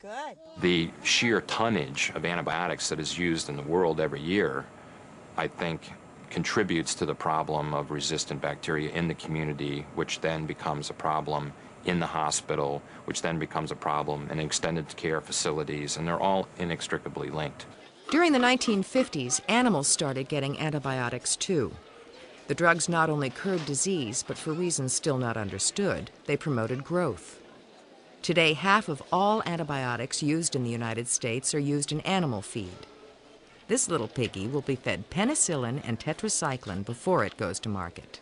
Good. The sheer tonnage of antibiotics that is used in the world every year, I think, contributes to the problem of resistant bacteria in the community, which then becomes a problem in the hospital, which then becomes a problem in extended care facilities, and they're all inextricably linked. During the 1950s, animals started getting antibiotics too. The drugs not only cured disease, but for reasons still not understood, they promoted growth. Today, half of all antibiotics used in the United States are used in animal feed. This little piggy will be fed penicillin and tetracycline before it goes to market.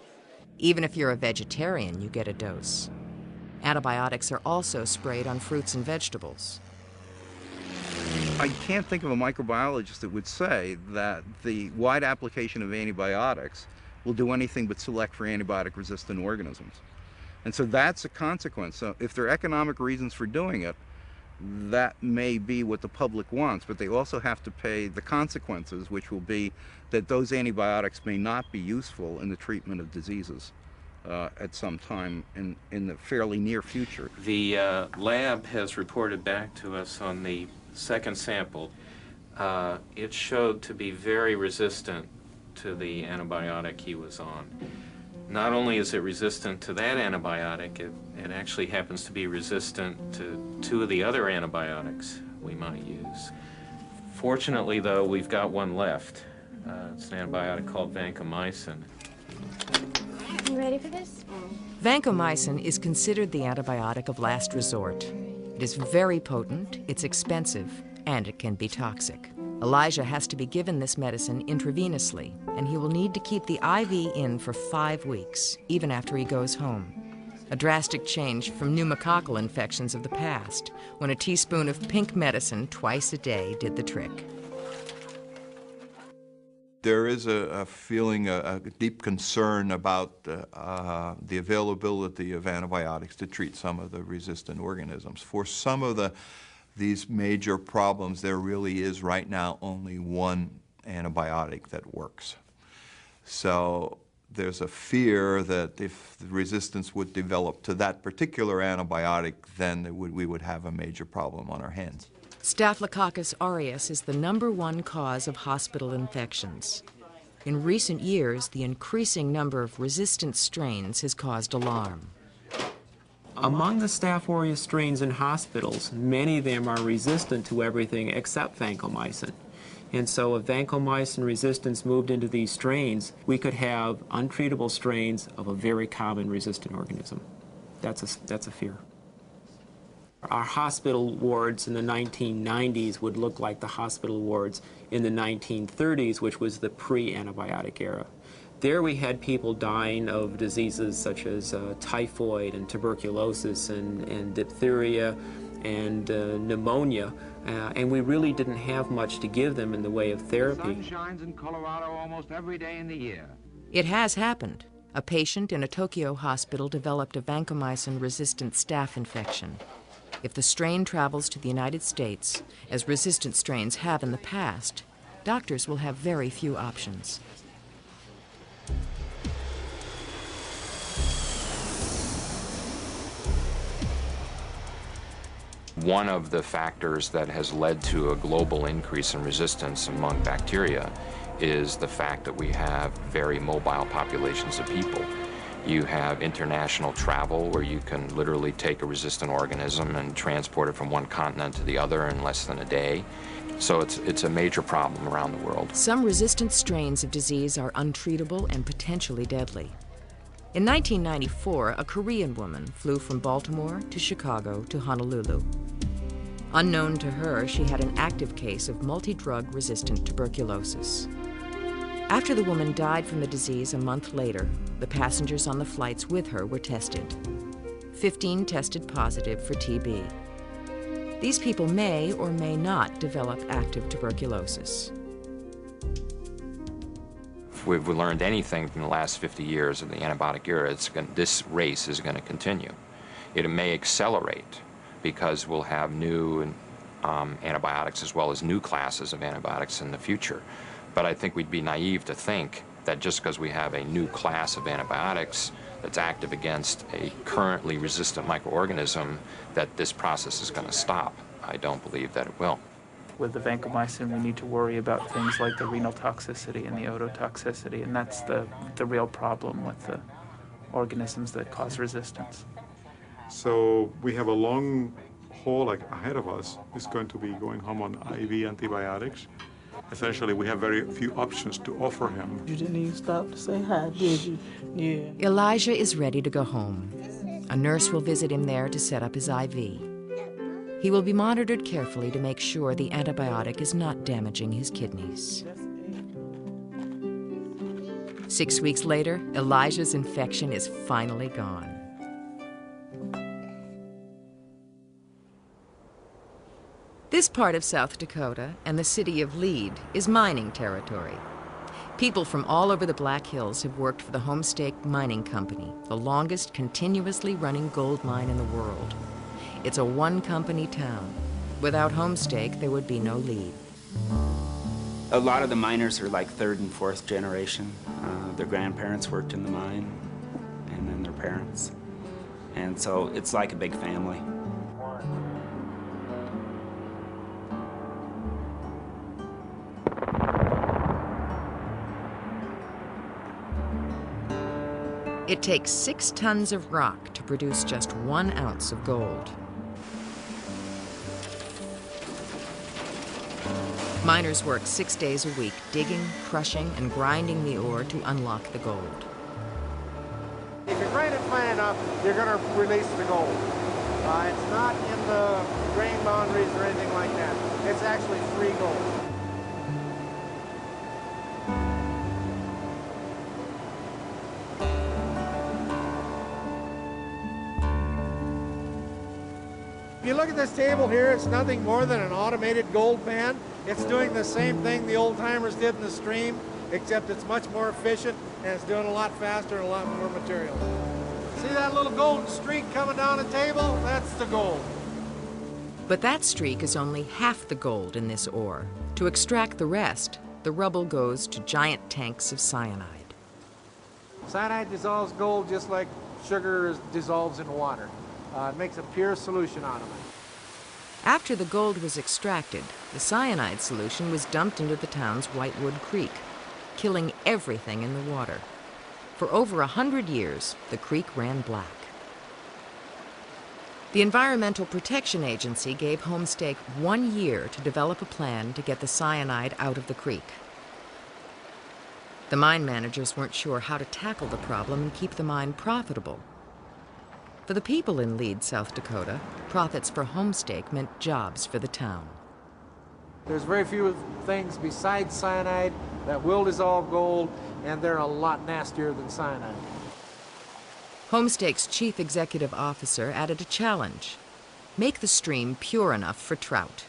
Even if you're a vegetarian, you get a dose. Antibiotics are also sprayed on fruits and vegetables. I can't think of a microbiologist that would say that the wide application of antibiotics will do anything but select for antibiotic-resistant organisms. And so that's a consequence. So if there are economic reasons for doing it, that may be what the public wants, but they also have to pay the consequences, which will be that those antibiotics may not be useful in the treatment of diseases at some time in the fairly near future. The lab has reported back to us on the second sample. It showed to be very resistant to the antibiotic he was on. Not only is it resistant to that antibiotic, it actually happens to be resistant to 2 of the other antibiotics we might use. Fortunately, though, we've got one left. It's an antibiotic called vancomycin. You ready for this? Vancomycin is considered the antibiotic of last resort. It is very potent, it's expensive, and it can be toxic. Elijah has to be given this medicine intravenously, and he will need to keep the IV in for 5 weeks, even after he goes home. A drastic change from pneumococcal infections of the past, when a teaspoon of pink medicine twice a day did the trick. There is a feeling, a deep concern about the availability of antibiotics to treat some of the resistant organisms. For some of these major problems, there really is right now only one antibiotic that works. So there's a fear that if the resistance would develop to that particular antibiotic, then we would have a major problem on our hands. Staphylococcus aureus is the #1 cause of hospital infections. In recent years, the increasing number of resistant strains has caused alarm. Among the Staph aureus strains in hospitals, many of them are resistant to everything except vancomycin. And so if vancomycin resistance moved into these strains, we could have untreatable strains of a very common resistant organism. That's a fear. Our hospital wards in the 1990s would look like the hospital wards in the 1930s, which was the pre-antibiotic era. There we had people dying of diseases such as typhoid and tuberculosis and diphtheria and pneumonia, and we really didn't have much to give them in the way of therapy. The sun shines in Colorado almost every day in the year. It has happened. A patient in a Tokyo hospital developed a vancomycin-resistant staph infection. If the strain travels to the United States, as resistant strains have in the past, doctors will have very few options. One of the factors that has led to a global increase in resistance among bacteria is the fact that we have very mobile populations of people. You have international travel where you can literally take a resistant organism and transport it from one continent to the other in less than a day. So it's a major problem around the world. Some resistant strains of disease are untreatable and potentially deadly. In 1994, a Korean woman flew from Baltimore to Chicago to Honolulu. Unknown to her, she had an active case of multi-drug resistant tuberculosis. After the woman died from the disease a month later, the passengers on the flights with her were tested. 15 tested positive for TB. These people may or may not develop active tuberculosis. If we've learned anything from the last 50 years of the antibiotic era, this race is going to continue. It may accelerate because we'll have new antibiotics as well as new classes of antibiotics in the future. But I think we'd be naive to think that just because we have a new class of antibiotics that's active against a currently resistant microorganism, that this process is going to stop. I don't believe that it will. With the vancomycin, we need to worry about things like the renal toxicity and the ototoxicity, and that's the real problem with the organisms that cause resistance. So we have a long haul ahead of us. It's going to be going home on IV antibiotics. Essentially, we have very few options to offer him. You didn't even stop to say hi, did you? Yeah. Elijah is ready to go home. A nurse will visit him there to set up his IV. He will be monitored carefully to make sure the antibiotic is not damaging his kidneys. 6 weeks later, Elijah's infection is finally gone. This part of South Dakota and the city of Lead is mining territory. People from all over the Black Hills have worked for the Homestake Mining Company, the longest continuously running gold mine in the world. It's a one-company town. Without Homestake, there would be no Lead. A lot of the miners are like third and fourth generation. Their grandparents worked in the mine, and then their parents. And so it's like a big family. It takes 6 tons of rock to produce just 1 ounce of gold. Miners work 6 days a week, digging, crushing, and grinding the ore to unlock the gold. If you grind it fine enough, you're going to release the gold. It's not in the grain boundaries or anything like that. It's actually free gold. If you look at this table here, it's nothing more than an automated gold pan. It's doing the same thing the old timers did in the stream, except it's much more efficient and it's doing a lot faster and a lot more material. See that little golden streak coming down the table? That's the gold. But that streak is only half the gold in this ore. To extract the rest, the rubble goes to giant tanks of cyanide. Cyanide dissolves gold just like sugar dissolves in water. It makes a pure solution out of it. After the gold was extracted, the cyanide solution was dumped into the town's Whitewood Creek, killing everything in the water. For over 100 years, the creek ran black. The Environmental Protection Agency gave Homestake 1 year to develop a plan to get the cyanide out of the creek. The mine managers weren't sure how to tackle the problem and keep the mine profitable. For the people in Lead, South Dakota, profits for Homestake meant jobs for the town. There's very few things besides cyanide that will dissolve gold, and they're a lot nastier than cyanide. Homestake's chief executive officer added a challenge: make the stream pure enough for trout.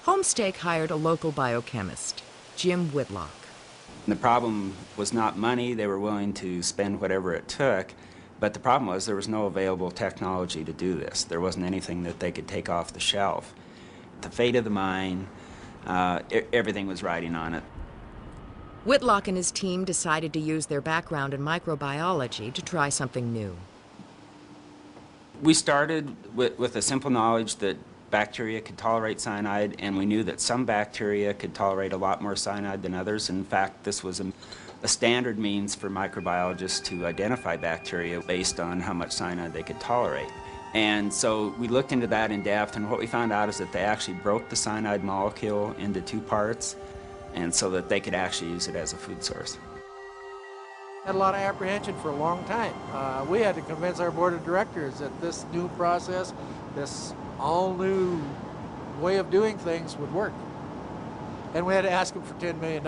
Homestake hired a local biochemist, Jim Whitlock. The problem was not money. They were willing to spend whatever it took. But the problem was there was no available technology to do this. There wasn't anything that they could take off the shelf. The fate of the mine, everything was riding on it. Whitlock and his team decided to use their background in microbiology to try something new. We started with a simple knowledge that bacteria could tolerate cyanide, and we knew that some bacteria could tolerate a lot more cyanide than others. In fact, this was a standard means for microbiologists to identify bacteria based on how much cyanide they could tolerate. And so we looked into that in depth, and what we found out is that they actually broke the cyanide molecule into 2 parts, and so that they could actually use it as a food source. Had a lot of apprehension for a long time. We had to convince our board of directors that this new process, this all new way of doing things would work. And we had to ask them for $10 million.